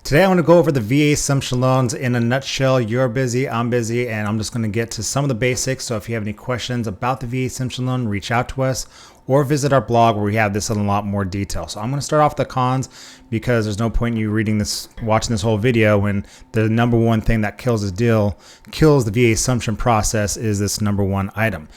Today I want to go over the VA assumption loans in a nutshell. You're busy, I'm busy, and I'm just going to get to some of the basics. So if you have any questions about the VA assumption loan, reach out to us or visit our blog where we have this in a lot more detail. So I'm going to start off with the cons because there's no point in you watching this whole video when the number one thing that kills the VA assumption process is this number one item.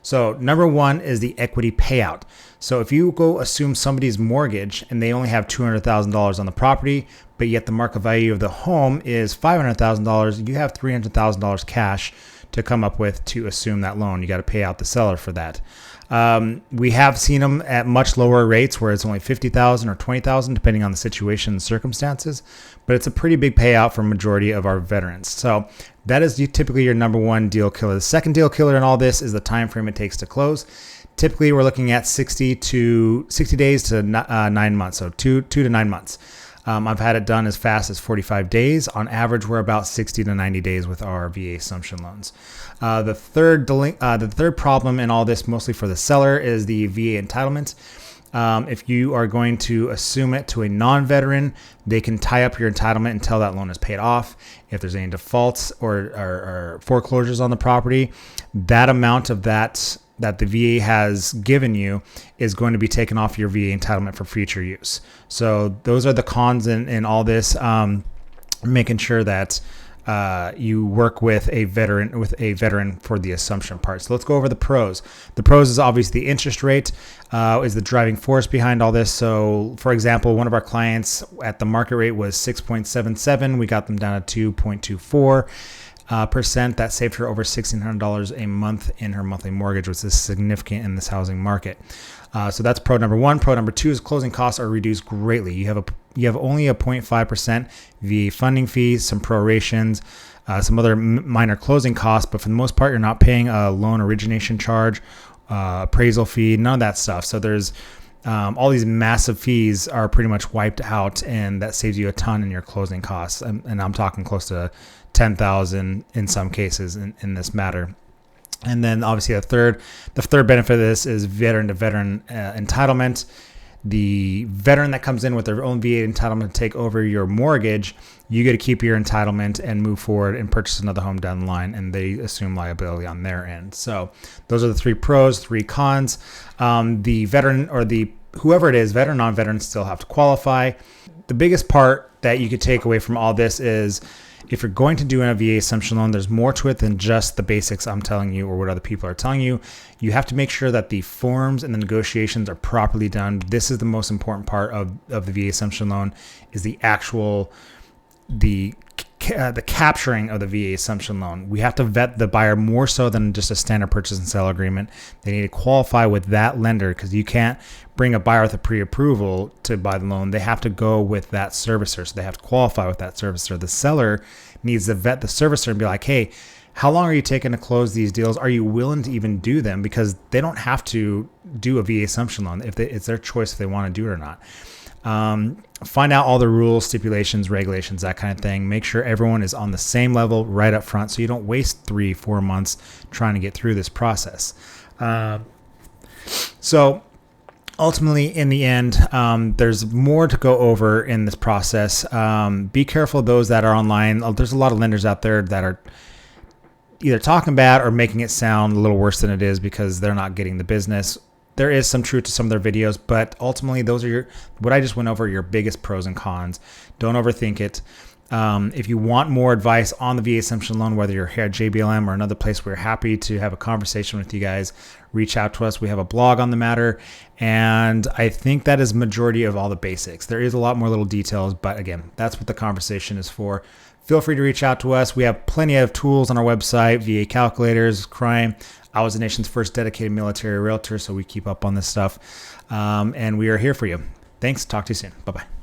So number one is the equity payout. So if you go assume somebody's mortgage and they only have $200,000 on the property, but yet the market value of the home is $500,000, you have $300,000 cash to come up with to assume that loan. You got to pay out the seller for that. We have seen them at much lower rates where it's only $50,000 or $20,000 depending on the situation and circumstances, but it's a pretty big payout for a majority of our veterans. So that is typically your number one deal killer. The second deal killer in all this is the time frame it takes to close. Typically, we're looking at 60 days to 9 months, so 2 to 9 months. I've had it done as fast as 45 days. On average, we're about 60 to 90 days with our VA assumption loans. The third problem in all this, mostly for the seller, is the VA entitlement. If you are going to assume it to a non-veteran, they can tie up your entitlement until that loan is paid off. If there's any defaults or foreclosures on the property, that amount of that the VA has given you is going to be taken off your VA entitlement for future use. So those are the cons in all this. Making sure that you work with a veteran for the assumption part. So let's go over the pros. The pros is obviously the interest rate is the driving force behind all this. So for example, one of our clients at the market rate was 6.77. We got them down to 2.24%. That saved her over $1,600 a month in her monthly mortgage, which is significant in this housing market. So that's pro number one. Pro number two is closing costs are reduced greatly. You have only a 0.5% VA funding fees, some prorations, some other minor closing costs, but for the most part, you're not paying a loan origination charge, appraisal fee, none of that stuff. So there's all these massive fees are pretty much wiped out, and that saves you a ton in your closing costs. And I'm talking close to $10,000 in some cases in this matter. And then obviously the third benefit of this is veteran to veteran entitlement. The veteran that comes in with their own VA entitlement to take over your mortgage, you get to keep your entitlement and move forward and purchase another home down the line, and they assume liability on their end. So those are the three pros, three cons. The veteran or whoever it is, veteran, non-veteran, still have to qualify. The biggest part that you could take away from all this is if you're going to do a VA assumption loan, there's more to it than just the basics I'm telling you or what other people are telling you. You have to make sure that the forms and the negotiations are properly done. This is the most important part of the VA assumption loan is the capturing of the VA assumption loan. We have to vet the buyer more so than just a standard purchase and sale agreement. They need to qualify with that lender because you can't bring a buyer with a pre-approval to buy the loan. They have to go with that servicer. So they have to qualify with that servicer. The seller needs to vet the servicer and be like, hey, how long are you taking to close these deals? Are you willing to even do them? Because they don't have to do a VA assumption loan. It's their choice if they want to do it or not. Find out all the rules, stipulations, regulations, that kind of thing. Make sure everyone is on the same level right up front so you don't waste 3-4 months trying to get through this process. So ultimately, in the end, there's more to go over in this process. Be careful of those that are online. There's a lot of lenders out there that are either talking bad or making it sound a little worse than it is because they're not getting the business. There is some truth to some of their videos, but ultimately those are what I just went over, your biggest pros and cons. Don't overthink it. If you want more advice on the VA assumption loan, whether you're here at JBLM or another place, we're happy to have a conversation with you guys. Reach out to us. We have a blog on the matter, and I think that is majority of all the basics. There is a lot more little details, but again, that's what the conversation is for. Feel free to reach out to us. We have plenty of tools on our website, VA calculators, crime. I was the nation's first dedicated military realtor, so we keep up on this stuff, and we are here for you. Thanks. Talk to you soon. Bye-bye.